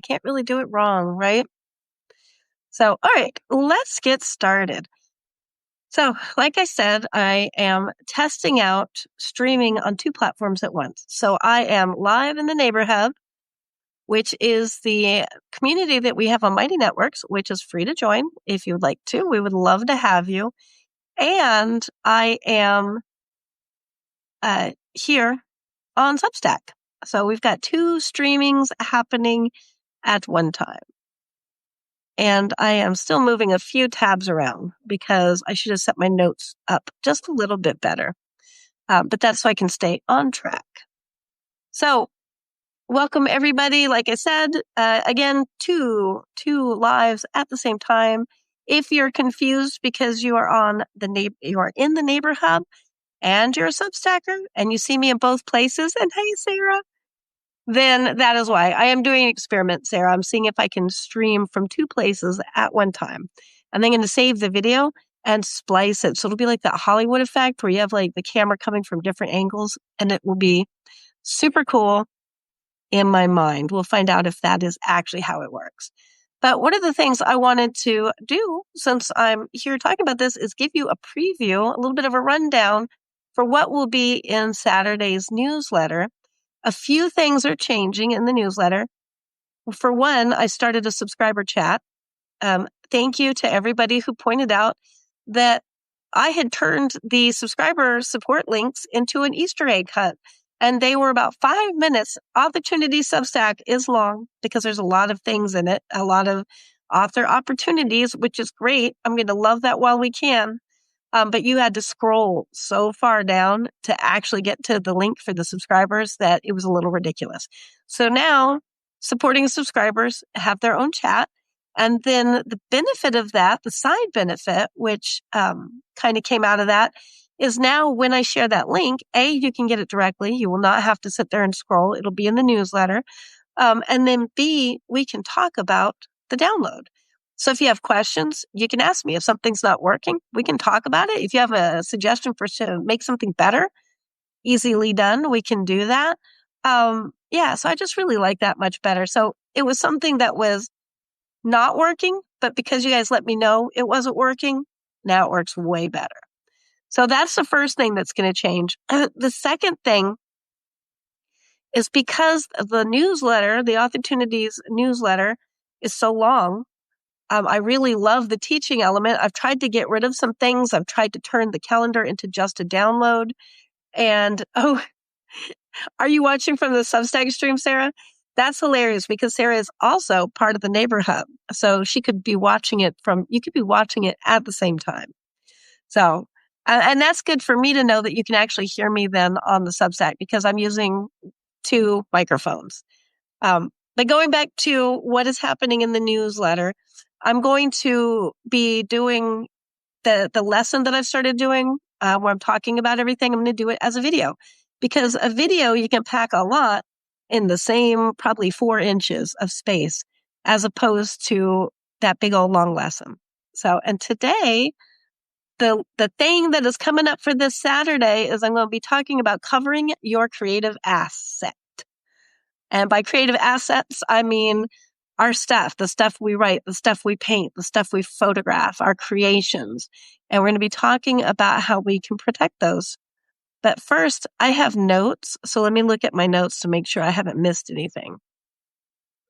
Can't really do it wrong, right? So, all right, let's get started. So, like I said, I am testing out streaming on 2 platforms at once. So, I am live in the Neighbor Hub, which is the community that we have on Mighty Networks, which is free to join if you would like to. We would love to have you. And I am here on Substack. So, we've got 2 streamings happening at one time. And I am still moving a few tabs around because I should have set my notes up just a little bit better. But that's so I can stay on track. So welcome everybody. Like I said, again, two lives at the same time. If you're confused because you are in the Neighbor Hub and you're a Substacker and you see me in both places, and hey, Sarah, then that is why. I am doing an experiment, Sarah. I'm seeing if I can stream from 2 places at one time. I'm then going to save the video and splice it. So it'll be like that Hollywood effect where you have like the camera coming from different angles, and it will be super cool in my mind. We'll find out if that is actually how it works. But one of the things I wanted to do since I'm here talking about this is give you a preview, a little bit of a rundown for what will be in Saturday's newsletter. A few things are changing in the newsletter. For one, I started a subscriber chat. Thank you to everybody who pointed out that I had turned the subscriber support links into an Easter egg hunt, and they were about 5 minutes. Opportunity Substack is long because there's a lot of things in it, a lot of author opportunities, which is great. I'm going to love that while we can. But you had to scroll so far down to actually get to the link for the subscribers that it was a little ridiculous. So now supporting subscribers have their own chat. And then the benefit of that, the side benefit, which kind of came out of that, is now when I share that link, A, you can get it directly. You will not have to sit there and scroll. It'll be in the newsletter. And then B, we can talk about the download. So if you have questions, you can ask me. If something's not working, we can talk about it. If you have a suggestion to make something better, easily done, we can do that. So I just really like that much better. So it was something that was not working, but because you guys let me know it wasn't working, now it works way better. So that's the first thing that's going to change. The second thing is because the newsletter, the Opportunities newsletter, is so long. I really love the teaching element. I've tried to get rid of some things. I've tried to turn the calendar into just a download. And, are you watching from the Substack stream, Sarah? That's hilarious because Sarah is also part of the Neighbor Hub. So you could be watching it at the same time. So, and that's good for me to know that you can actually hear me then on the Substack because I'm using 2 microphones. But going back to what is happening in the newsletter, I'm going to be doing the lesson that I've started doing where I'm talking about everything. I'm going to do it as a video because a video, you can pack a lot in the same probably 4 inches of space as opposed to that big old long lesson. So, and today, the thing that is coming up for this Saturday is I'm going to be talking about covering your creative asset. And by creative assets, I mean our stuff, the stuff we write, the stuff we paint, the stuff we photograph, our creations. And we're going to be talking about how we can protect those. But first, I have notes. So let me look at my notes to make sure I haven't missed anything.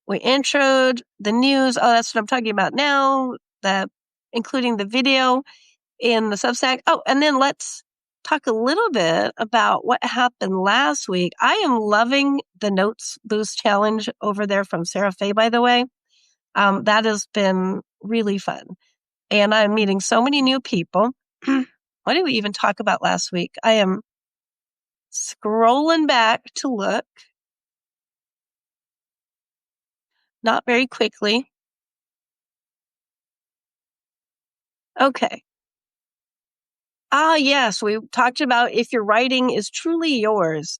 We introed the news. Oh, that's what I'm talking about now, including the video in the Substack. Oh, and then let's talk a little bit about what happened last week. I am loving the Notes Boost Challenge over there from Sarah Fay, by the way. That has been really fun. And I'm meeting so many new people. What did we even talk about last week? I am scrolling back to look. Not very quickly. Okay. Yes, we talked about if your writing is truly yours.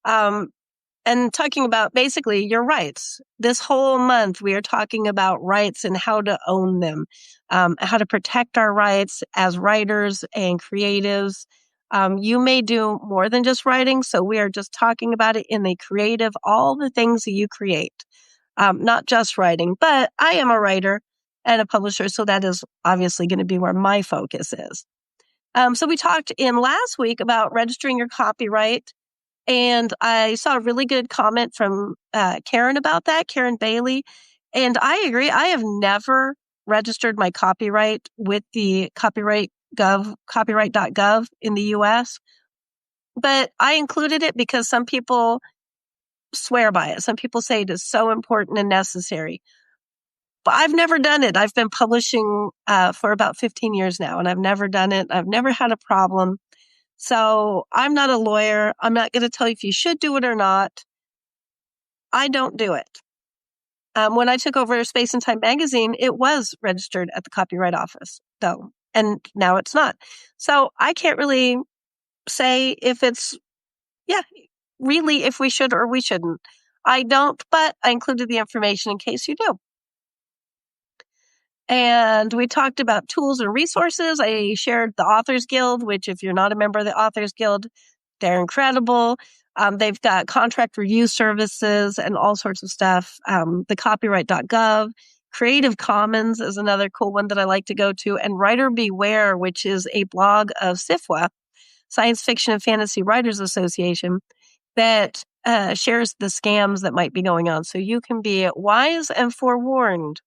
And talking about basically your rights. This whole month, we are talking about rights and how to own them, how to protect our rights as writers and creatives. You may do more than just writing, so we are just talking about it in the creative, all the things that you create. not just writing, but I am a writer and a publisher, so that is obviously going to be where my focus is. So we talked in last week about registering your copyright, and I saw a really good comment from Karen about that, Karen Bailey, and I agree. I have never registered my copyright with the copyright.gov in the US, but I included it because some people swear by it. Some people say it is so important and necessary. But I've never done it. I've been publishing for about 15 years now, and I've never done it. I've never had a problem. So I'm not a lawyer. I'm not going to tell you if you should do it or not. I don't do it. When I took over Space and Time magazine, it was registered at the Copyright Office, though, and now it's not. So I can't really say if it's, really if we should or we shouldn't. I don't, but I included the information in case you do. And we talked about tools and resources. I shared the Authors Guild, which if you're not a member of the Authors Guild, they're incredible. They've got contract review services and all sorts of stuff. The copyright.gov, Creative Commons is another cool one that I like to go to, and Writer Beware, which is a blog of SFWA, Science Fiction and Fantasy Writers Association, that shares the scams that might be going on. So you can be wise and forewarned.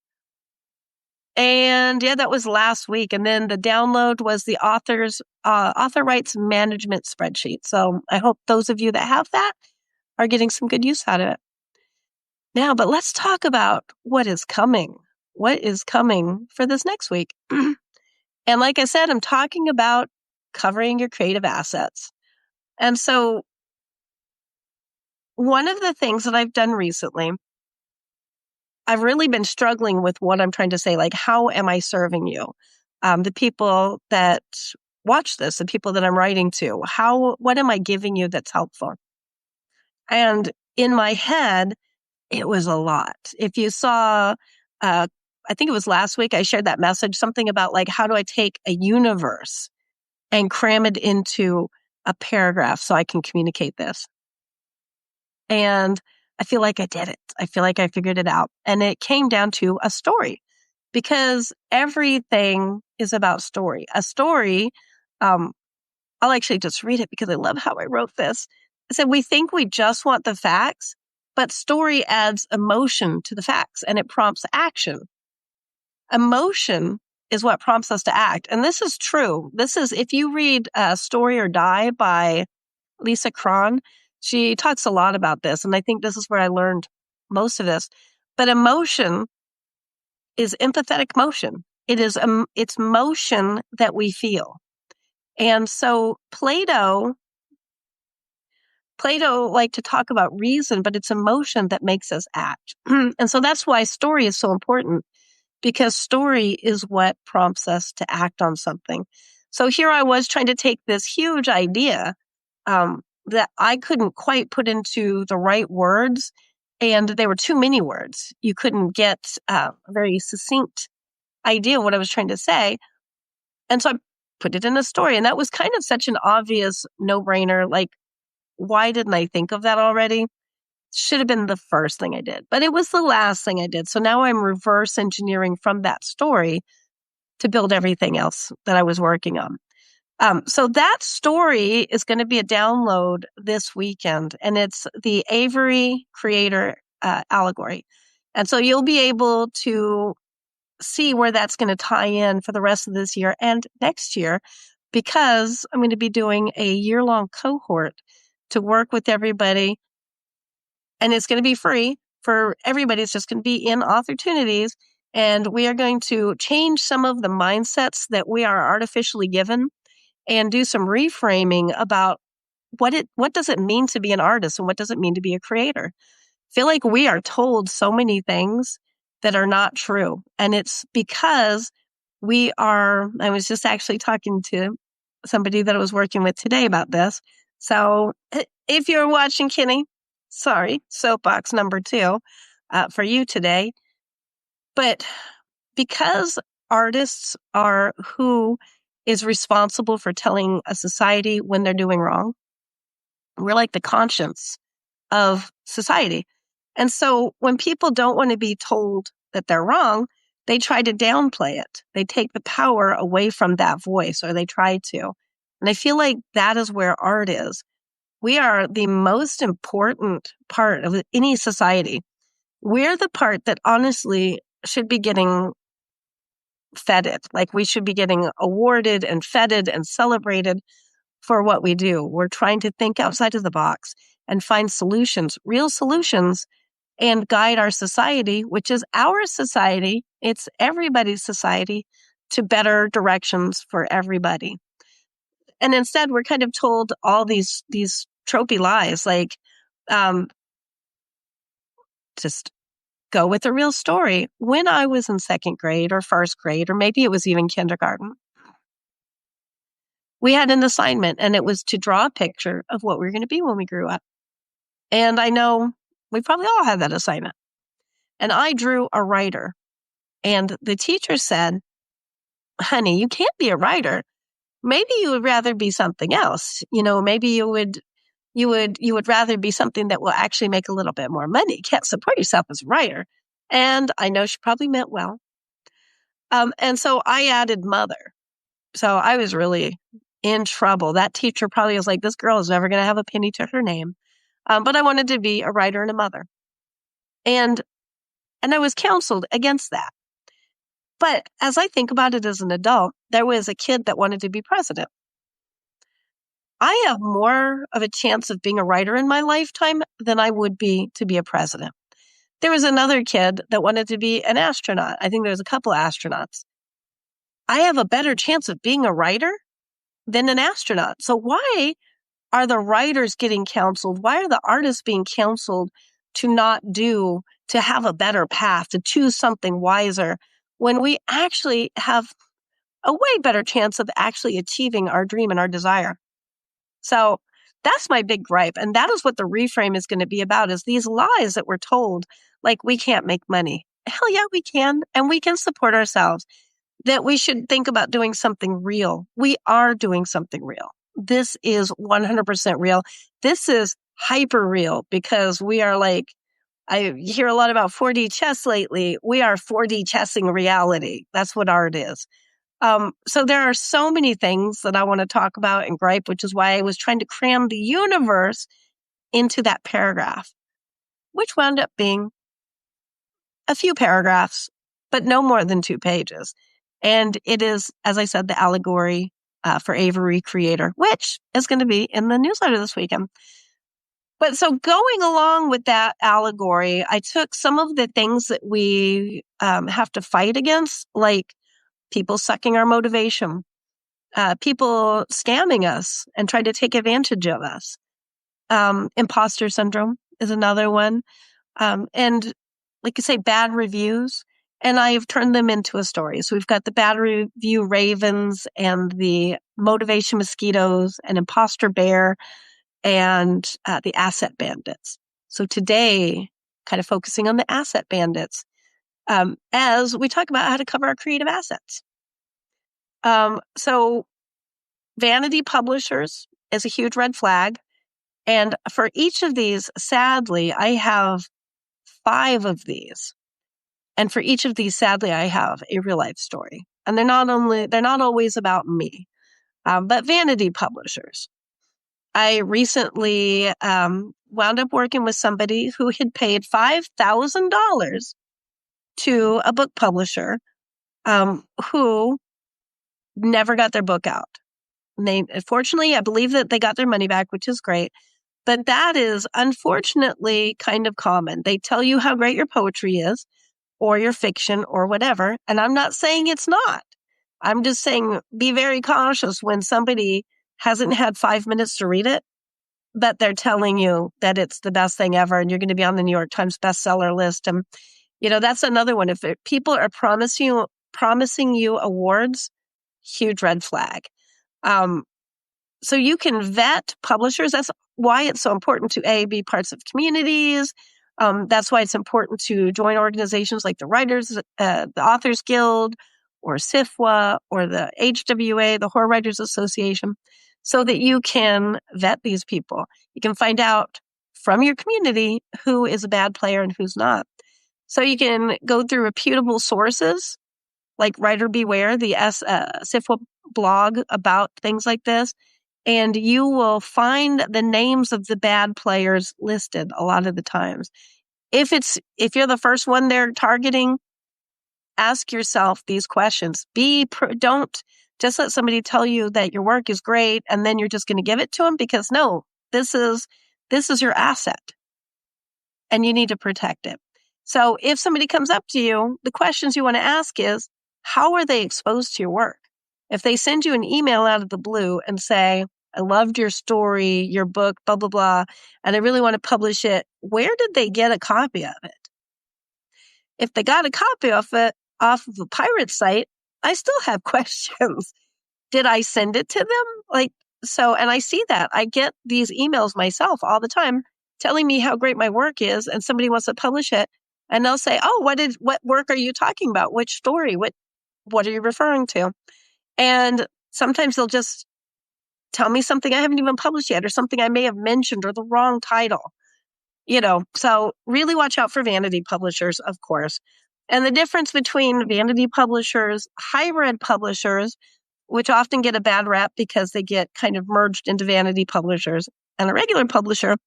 And that was last week. And then the download was the author rights management spreadsheet. So I hope those of you that have that are getting some good use out of it. Now, but let's talk about what is coming. What is coming for this next week? And like I said, I'm talking about covering your creative assets. And so one of the things that I've done recently, I've really been struggling with what I'm trying to say, like, how am I serving you? The people that watch this, the people that I'm writing to, what am I giving you that's helpful? And in my head, it was a lot. If you saw, I think it was last week, I shared that message, something about like, how do I take a universe and cram it into a paragraph so I can communicate this? And I feel like I did it. I feel like I figured it out. And it came down to a story, because everything is about story. A story, I'll actually just read it because I love how I wrote this. I said, we think we just want the facts, but story adds emotion to the facts and it prompts action. Emotion is what prompts us to act. And this is true. This is, if you read Story or Die by Lisa Cron, she talks a lot about this. And I think this is where I learned most of this. But emotion is empathetic motion. It's motion that we feel. And so Plato liked to talk about reason, but it's emotion that makes us act. And so that's why story is so important, because story is what prompts us to act on something. So here I was trying to take this huge idea that I couldn't quite put into the right words, and there were too many words. You couldn't get a very succinct idea of what I was trying to say. And so I put it in a story, and that was kind of such an obvious no-brainer. Like, why didn't I think of that already? Should have been the first thing I did, but it was the last thing I did. So now I'm reverse engineering from that story to build everything else that I was working on. So that story is going to be a download this weekend, and it's the Avery Creator Allegory. And so you'll be able to see where that's going to tie in for the rest of this year and next year, because I'm going to be doing a year-long cohort to work with everybody. And it's going to be free for everybody. It's just going to be in Authortunities. And we are going to change some of the mindsets that we are artificially given and do some reframing about what does it mean to be an artist and what does it mean to be a creator. I feel like we are told so many things that are not true. And it's because I was just actually talking to somebody that I was working with today about this. So if you're watching, Kenny, sorry, soapbox number 2 for you today. But because artists are who is responsible for telling a society when they're doing wrong, we're like the conscience of society. And so when people don't want to be told that they're wrong, they try to downplay it. They take the power away from that voice, or they try to. And I feel like that is where art is. We are the most important part of any society. We're the part that honestly should be getting feted. Like, we should be getting awarded and feted and celebrated for what we do. We're trying to think outside of the box and find solutions, real solutions, and guide our society, which is our society. It's everybody's society, to better directions for everybody. And instead, we're kind of told all these tropey lies, like, just go with the real story. When I was in second grade or first grade, or maybe it was even kindergarten, we had an assignment, and it was to draw a picture of what we were going to be when we grew up. And I know we probably all had that assignment. And I drew a writer. And the teacher said, honey, you can't be a writer. Maybe you would rather be something else. Maybe you would rather be something that will actually make a little bit more money. You can't support yourself as a writer. And I know she probably meant well. And so I added mother. So I was really in trouble. That teacher probably was like, this girl is never going to have a penny to her name. But I wanted to be a writer and a mother. And I was counseled against that. But as I think about it as an adult, there was a kid that wanted to be president. I have more of a chance of being a writer in my lifetime than I would be to be a president. There was another kid that wanted to be an astronaut. I think there was a couple of astronauts. I have a better chance of being a writer than an astronaut. So why are the writers getting counseled? Why are the artists being counseled to have a better path, to choose something wiser, when we actually have a way better chance of actually achieving our dream and our desire? So that's my big gripe. And that is what the reframe is going to be about, is these lies that we're told, like we can't make money. Hell yeah, we can. And we can support ourselves. That we should think about doing something real. We are doing something real. This is 100% real. This is hyper real, because we are like, I hear a lot about 4D chess lately. We are 4D chessing reality. That's what art is. So there are so many things that I want to talk about and gripe, which is why I was trying to cram the universe into that paragraph, which wound up being a few paragraphs, but no more than 2 pages. And it is, as I said, the allegory for Avery Creator, which is going to be in the newsletter this weekend. But so going along with that allegory, I took some of the things that we have to fight against, like people sucking our motivation, people scamming us and trying to take advantage of us. Imposter syndrome is another one. And like you say, bad reviews. And I've turned them into a story. So we've got the bad review ravens and the motivation mosquitoes and imposter bear and the asset bandits. So today, kind of focusing on the asset bandits as we talk about how to cover our creative assets. So vanity publishers is a huge red flag. And for each of these, sadly, I have 5 of these. And for each of these, sadly, I have a real life story. And they're not always about me, but vanity publishers. I recently wound up working with somebody who had paid $5,000 to a book publisher who never got their book out. Fortunately, I believe that they got their money back, which is great. But that is unfortunately kind of common. They tell you how great your poetry is, or your fiction, or whatever. And I'm not saying it's not. I'm just saying be very cautious when somebody hasn't had 5 minutes to read it, but they're telling you that it's the best thing ever and you're going to be on the New York Times bestseller list. And, that's another one. If people are promising you awards, huge red flag. So you can vet publishers. That's why it's so important to be parts of communities. That's why it's important to join organizations like the the Authors Guild, or SIFWA, or the HWA, the Horror Writers Association, so that you can vet these people. You can find out from your community who is a bad player and who's not. So you can go through reputable sources like Writer Beware, the SIFWA blog about things like this, and you will find the names of the bad players listed a lot of the times. If you're the first one they're targeting, ask yourself these questions. Don't just let somebody tell you that your work is great and then you're just going to give it to them, because no, this is your asset and you need to protect it. So if somebody comes up to you, the questions you want to ask is, how are they exposed to your work? If they send you an email out of the blue and say, I loved your story, your book, blah, blah, blah, and I really want to publish it, where did they get a copy of it? If they got a copy of it off of a pirate site, I still have questions. Did I send it to them? And I see that. I get these emails myself all the time telling me how great my work is, and somebody wants to publish it. And they'll say, oh, what work are you talking about? Which story? What are you referring to? And sometimes they'll just tell me something I haven't even published yet, or something I may have mentioned, or the wrong title. So really watch out for vanity publishers, of course. And the difference between vanity publishers, hybrid publishers, which often get a bad rap because they get kind of merged into vanity publishers, and a regular publisher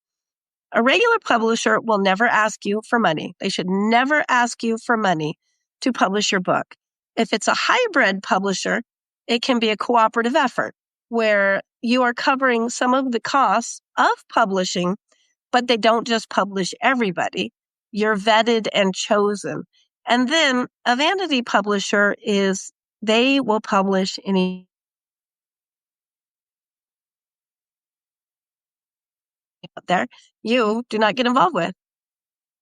will never ask you for money. They should never ask you for money to publish your book. If it's a hybrid publisher, it can be a cooperative effort where you are covering some of the costs of publishing, but they don't just publish everybody. You're vetted and chosen. And then a vanity publisher they will publish any out there you do not get involved with.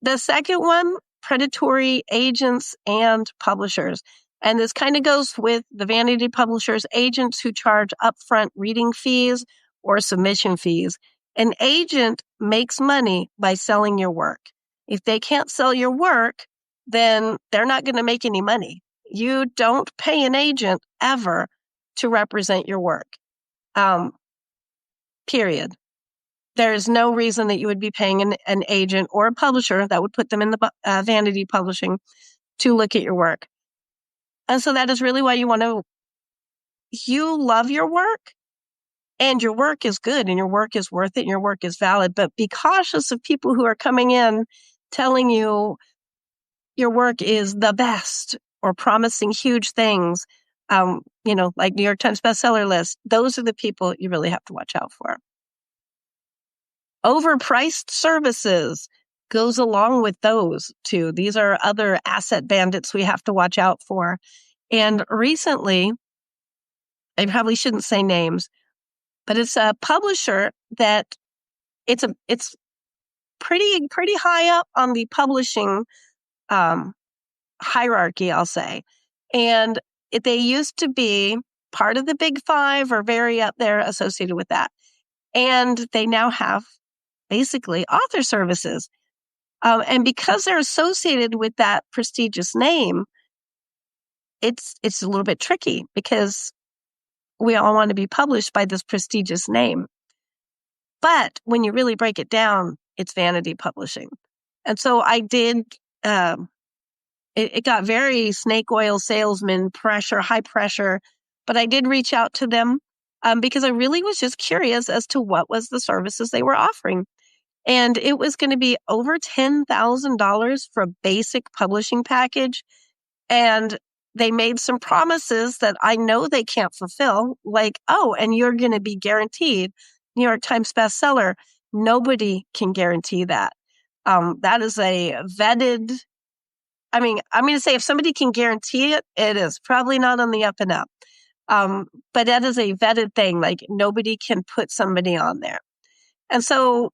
The second one, predatory agents and publishers. And this kind of goes with the vanity publishers, agents who charge upfront reading fees or submission fees. An agent makes money by selling your work. If they can't sell your work, then they're not going to make any money. You don't pay an agent ever to represent your work. Period. There is no reason that you would be paying an agent or a publisher that would put them in the vanity publishing to look at your work. And so that is really why you love your work, and your work is good, and your work is worth it, and your work is valid. But be cautious of people who are coming in telling you your work is the best or promising huge things, like New York Times bestseller list. Those are the people you really have to watch out for. Overpriced services goes along with those too. These are other asset bandits we have to watch out for. And recently, I probably shouldn't say names, but it's a publisher that it's pretty high up on the publishing hierarchy, I'll say. And they used to be part of the big five or very up there associated with that. And they now have basically author services. And because they're associated with that prestigious name, it's a little bit tricky because we all want to be published by this prestigious name. But when you really break it down, it's vanity publishing. And so I did, it got very snake oil salesman pressure, high pressure, but I did reach out to them because I really was just curious as to what was the services they were offering. And it was going to be over $10,000 for a basic publishing package. And they made some promises that I know they can't fulfill, like, oh, and you're going to be guaranteed New York Times bestseller. Nobody can guarantee that. That is a vetted, I'm going to say if somebody can guarantee it, it is probably not on the up and up. But that is a vetted thing. Like nobody can put somebody on there. And so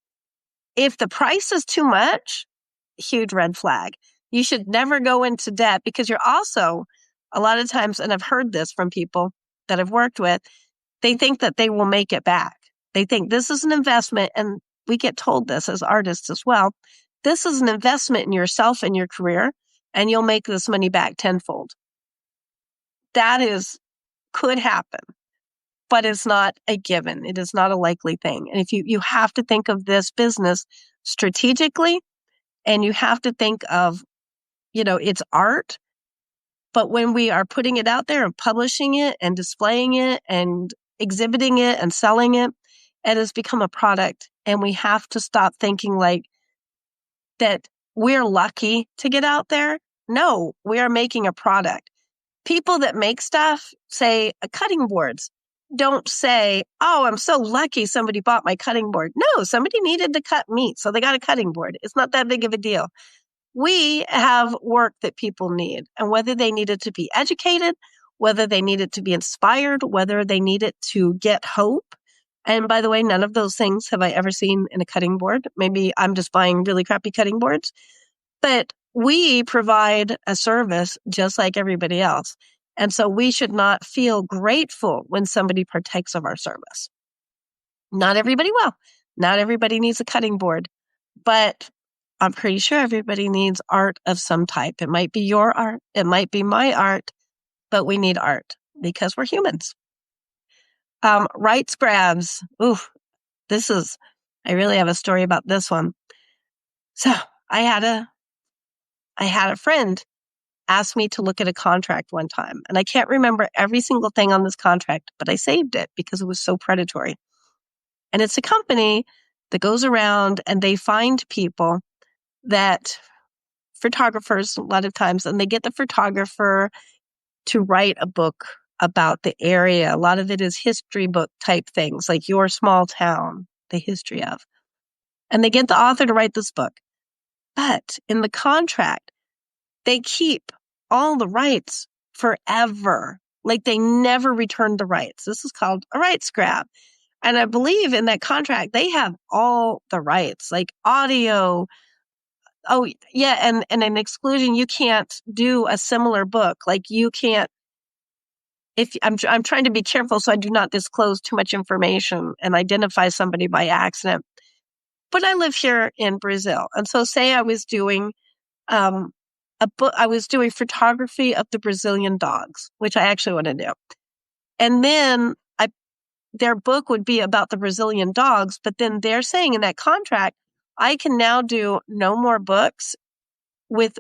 if the price is too much, huge red flag. You should never go into debt because you're also, a lot of times, and I've heard this from people that I've worked with, they think that they will make it back. They think this is an investment, and we get told this as artists as well. This is an investment in yourself and your career, and you'll make this money back tenfold. That could happen, but it's not a given. It is not a likely thing. And if you have to think of this business strategically, and you have to think of, it's art. But when we are putting it out there and publishing it and displaying it and exhibiting it and selling it, it has become a product. And we have to stop thinking like that we're lucky to get out there. No, we are making a product. People that make stuff, say cutting boards, don't say, oh, I'm so lucky somebody bought my cutting board. No, somebody needed to cut meat, so they got a cutting board. It's not that big of a deal. We have work that people need, and whether they need it to be educated, whether they need it to be inspired, whether they need it to get hope. And by the way, none of those things have I ever seen in a cutting board. Maybe I'm just buying really crappy cutting boards. But we provide a service just like everybody else. And so we should not feel grateful when somebody partakes of our service. Not everybody will. Not everybody needs a cutting board. But I'm pretty sure everybody needs art of some type. It might be your art. It might be my art. But we need art because we're humans. Rights grabs. Ooh, I really have a story about this one. So I had a friend ask me to look at a contract one time. And I can't remember every single thing on this contract, but I saved it because it was so predatory. And it's a company that goes around and they find people photographers a lot of times, and they get the photographer to write a book about the area. A lot of it is history book type things, like your small town, the history of. And they get the author to write this book. But in the contract, they keep all the rights forever. Like they never return the rights. This is called a rights grab. And I believe in that contract, they have all the rights, like audio. Oh, yeah. And an exclusion, you can't do a similar book. Like you can't, if I'm trying to be careful so I do not disclose too much information and identify somebody by accident. But I live here in Brazil. And so say I was doing a book, I was doing photography of the Brazilian dogs, which I actually want to do. And then their book would be about the Brazilian dogs, but then they're saying in that contract, I can now do no more books with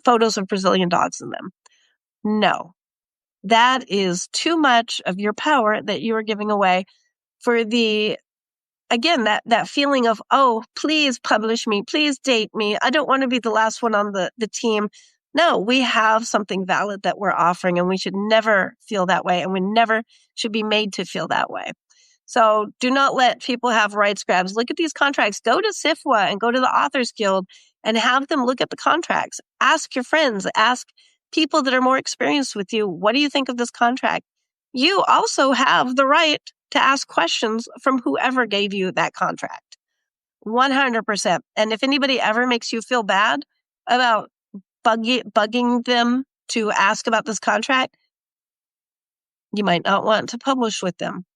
photos of Brazilian dogs in them. No, that is too much of your power that you are giving away for again, that feeling of, oh, please publish me, please date me. I don't want to be the last one on the team. No, we have something valid that we're offering, and we should never feel that way, and we never should be made to feel that way. So do not let people have rights grabs. Look at these contracts. Go to SIFWA and go to the Authors Guild and have them look at the contracts. Ask your friends, ask people that are more experienced with you, what do you think of this contract? You also have the right to ask questions from whoever gave you that contract. 100%. And if anybody ever makes you feel bad about bugging them to ask about this contract, you might not want to publish with them.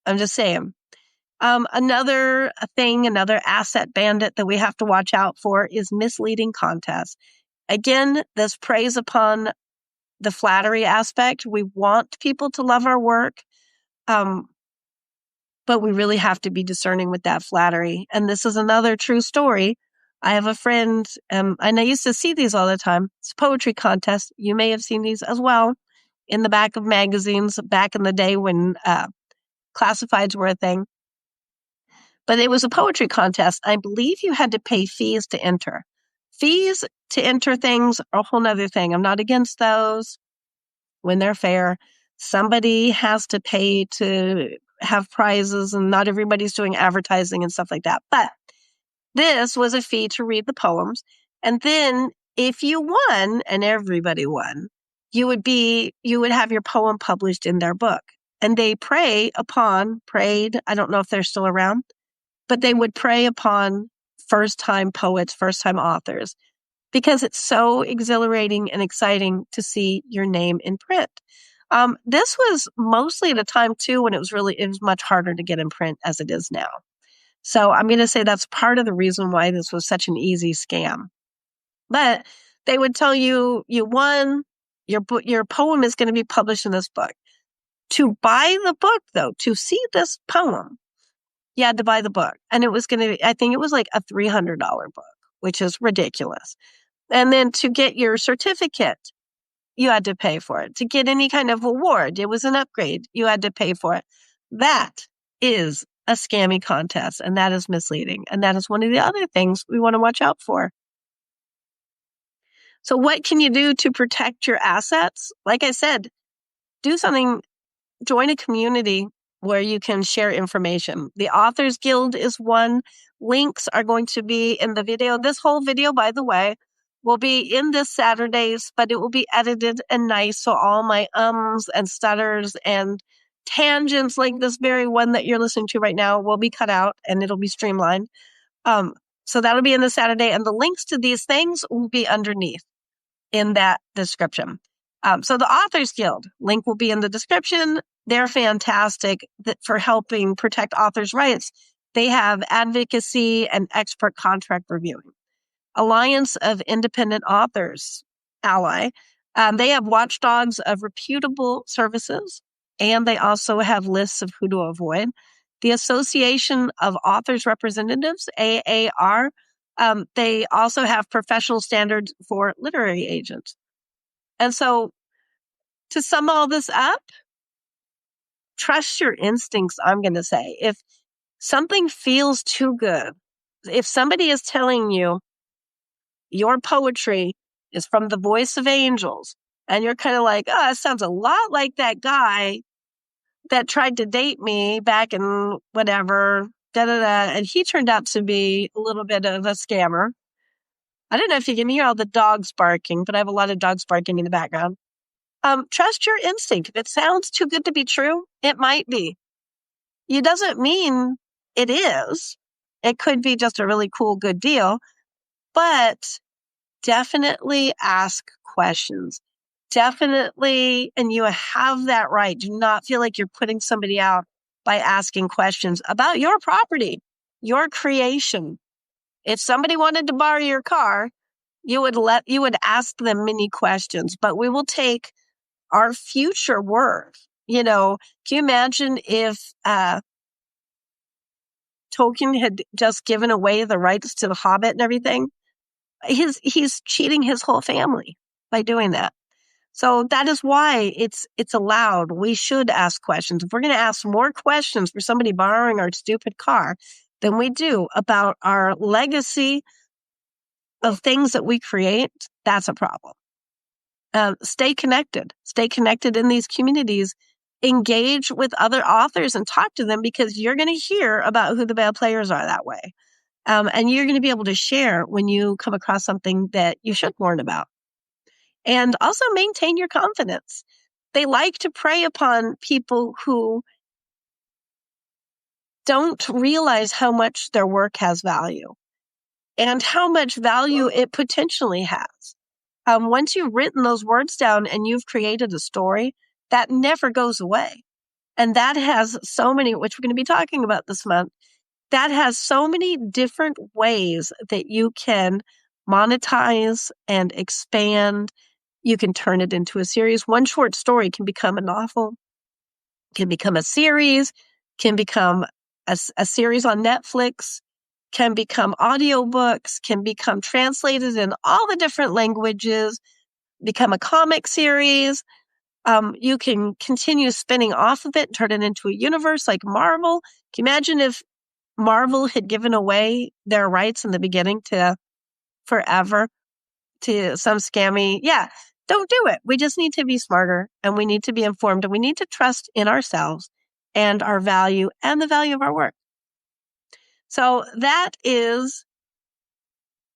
I'm just saying. Another asset bandit that we have to watch out for is misleading contests. Again, this preys upon the flattery aspect. We want people to love our work, but we really have to be discerning with that flattery. And this is another true story. I have a friend, and I used to see these all the time. It's a poetry contest. You may have seen these as well in the back of magazines back in the day when classifieds were a thing. But it was a poetry contest. I believe you had to pay fees to enter. Fees to enter things are a whole nother thing. I'm not against those when they're fair. Somebody has to pay to have prizes, and not everybody's doing advertising and stuff like that. But this was a fee to read the poems. And then if you won, and everybody won, you would have your poem published in their book. And they preyed, I don't know if they're still around, but they would prey upon first-time poets, first-time authors, because it's so exhilarating and exciting to see your name in print. This was mostly at a time, too, when it was much harder to get in print as it is now. So I'm going to say that's part of the reason why this was such an easy scam. But they would tell you, you won, your poem is going to be published in this book. To buy the book, though, to see this poem, You had to buy the book. And it was I think it was like a $300 book, which is ridiculous. And then to get your certificate, you had to pay for it. To get any kind of award, it was an upgrade. You had to pay for it. That is a scammy contest, and that is misleading. And that is one of the other things we want to watch out for. So what can you do to protect your assets? Like I said, do something, join a community where you can share information. The Authors Guild is one. Links are going to be in the video. This whole video, by the way, will be in this Saturday's, but it will be edited and nice. So all my ums and stutters and tangents, like this very one that you're listening to right now, will be cut out and it'll be streamlined. So that'll be in the Saturday, and the links to these things will be underneath in that description. So the Authors Guild link will be in the description. They're fantastic for helping protect authors' rights. They have advocacy and expert contract reviewing. Alliance of Independent Authors, Ally. They have watchdogs of reputable services, and they also have lists of who to avoid. The Association of Authors Representatives, AAR, they also have professional standards for literary agents. And so to sum all this up, trust your instincts, I'm going to say. If something feels too good, if somebody is telling you your poetry is from the voice of angels, and you're kind of like, oh, it sounds a lot like that guy that tried to date me back in whatever, and he turned out to be a little bit of a scammer. I don't know if you can hear all the dogs barking, but I have a lot of dogs barking in the background. Trust your instinct. If it sounds too good to be true, it might be. It doesn't mean it is. It could be just a really cool, good deal, but definitely ask questions. Definitely, and you have that right. Do not feel like you're putting somebody out by asking questions about your property, your creation. If somebody wanted to borrow your car, you would ask them many questions, but we will take our future worth. Can you imagine if Tolkien had just given away the rights to The Hobbit and everything? He's cheating his whole family by doing that. So that is why it's allowed. We should ask questions. If we're going to ask more questions for somebody borrowing our stupid car than we do about our legacy of things that we create, that's a problem. Stay connected. Stay connected in these communities. Engage with other authors and talk to them, because you're going to hear about who the bad players are that way. And you're going to be able to share when you come across something that you should learn about. And also maintain your confidence. They like to prey upon people who don't realize how much their work has value and how much value it potentially has. Once you've written those words down and you've created a story, that never goes away. And that has so many, which we're going to be talking about this month, that has so many different ways that you can monetize and expand. You can turn it into a series. One short story can become a novel, can become a series, can become a series on Netflix, can become audiobooks, can become translated in all the different languages, become a comic series. You can continue spinning off of it, turn it into a universe like Marvel. Can you imagine if Marvel had given away their rights in the beginning to forever to some scammy? Yeah, don't do it. We just need to be smarter, and we need to be informed, and we need to trust in ourselves and our value and the value of our work. So that is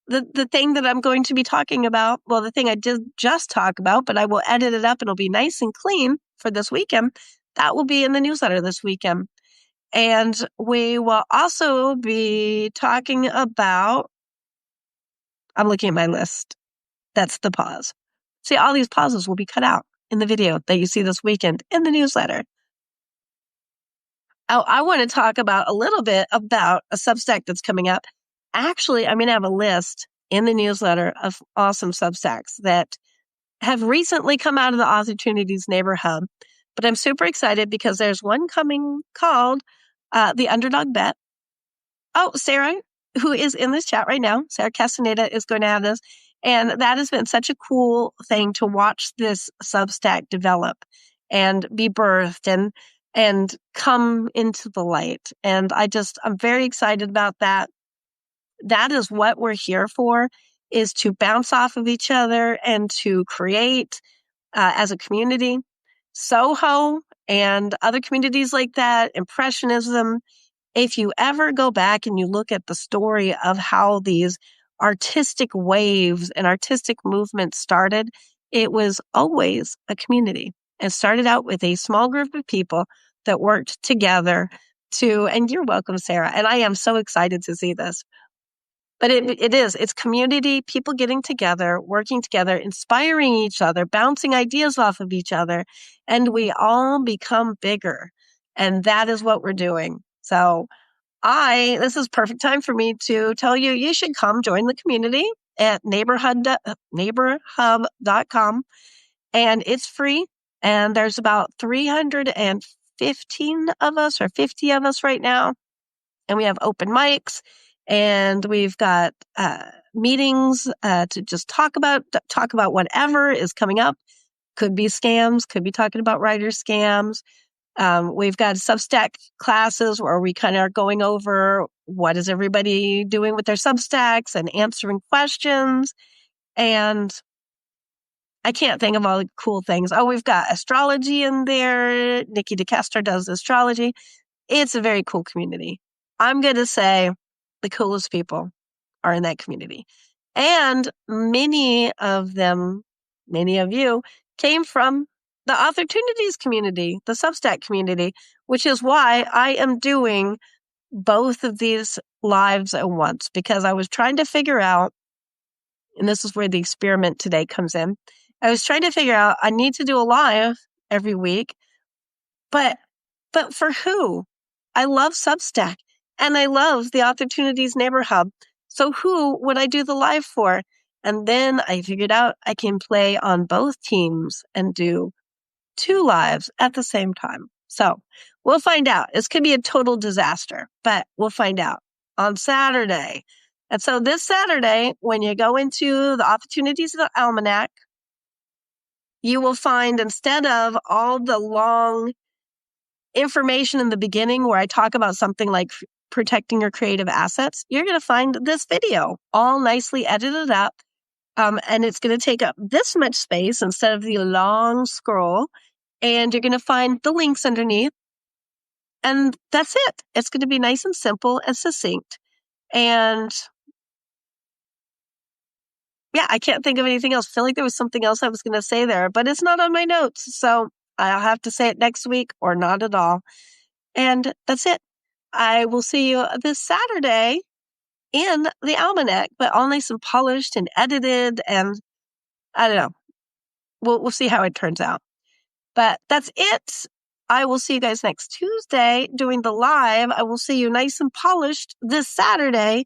the thing that I'm going to be talking about. Well, the thing I did just talk about, but I will edit it up and it'll be nice and clean for this weekend. That will be in the newsletter this weekend. And we will also be talking about, I'm looking at my list. That's the pause. See, all these pauses will be cut out in the video that you see this weekend in the newsletter. I want to talk about a little bit about a Substack that's coming up. Actually, I'm going to have a list in the newsletter of awesome Substacks that have recently come out of the Authortunities Neighbor Hub. But I'm super excited because there's one coming called The Underdog Bet. Oh, Sarah, who is in this chat right now, Sarah Castaneda is going to have this. And that has been such a cool thing to watch this Substack develop and be birthed and come into the light. And I'm very excited about that. That is what we're here for, is to bounce off of each other and to create as a community. Soho and other communities like that, Impressionism. If you ever go back and you look at the story of how these artistic waves and artistic movements started, it was always a community. It started out with a small group of people that worked together and you're welcome, Sarah. And I am so excited to see this. But it's community, people getting together, working together, inspiring each other, bouncing ideas off of each other, and we all become bigger. And that is what we're doing. So this is perfect time for me to tell you, you should come join the community at neighborhub.com, and it's free. And there's about 315 of us or 50 of us right now. And we have open mics and we've got meetings to just talk about whatever is coming up. Could be scams, could be talking about writer scams. We've got Substack classes where we kind of are going over what is everybody doing with their Substacks and answering questions. And I can't think of all the cool things. Oh, we've got astrology in there. Nikki DeCastro does astrology. It's a very cool community. I'm going to say the coolest people are in that community. And many of you came from the Authortunities community, the Substack community, which is why I am doing both of these lives at once, because I was trying to figure out, and this is where the experiment today comes in. I was trying to figure out, I need to do a live every week, but for who? I love Substack and I love the Authortunities Neighbor Hub. So who would I do the live for? And then I figured out I can play on both teams and do 2 lives at the same time. So we'll find out. This could be a total disaster, but we'll find out on Saturday. And so this Saturday, when you go into the Opportunities of the Almanac, you will find, instead of all the long information in the beginning where I talk about something like protecting your creative assets, you're going to find this video all nicely edited up. And it's going to take up this much space instead of the long scroll. And you're going to find the links underneath. And that's it. It's going to be nice and simple and succinct. And yeah, I can't think of anything else. I feel like there was something else I was going to say there, but it's not on my notes. So I'll have to say it next week or not at all. And that's it. I will see you this Saturday in the Almanac, but all nice and polished and edited. And I don't know. We'll see how it turns out. But that's it. I will see you guys next Tuesday doing the live. I will see you nice and polished this Saturday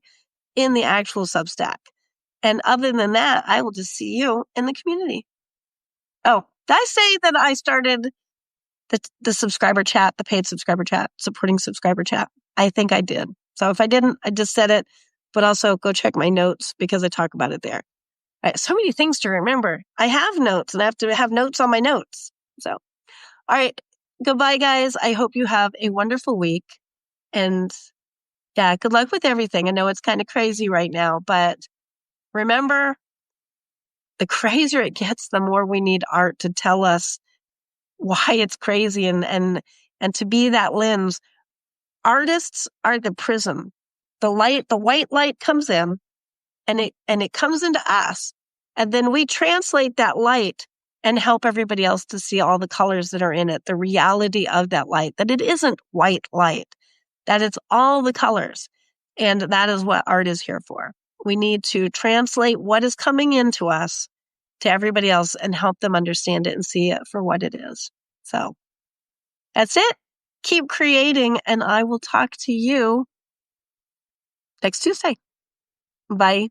in the actual Substack. And other than that, I will just see you in the community. Oh, did I say that I started the subscriber chat, the paid subscriber chat, supporting subscriber chat? I think I did. So if I didn't, I just said it, but also go check my notes because I talk about it there. So many things to remember. I have notes and I have to have notes on my notes. So, all right. Goodbye, guys. I hope you have a wonderful week. And yeah, good luck with everything. I know it's kind of crazy right now, but remember, the crazier it gets, the more we need art to tell us why it's crazy and to be that lens. Artists are the prism. The white light comes in and it comes into us. And then we translate that light and help everybody else to see all the colors that are in it, the reality of that light, that it isn't white light, that it's all the colors. And that is what art is here for. We need to translate what is coming into us to everybody else and help them understand it and see it for what it is. So that's it. Keep creating, and I will talk to you next Tuesday. Bye.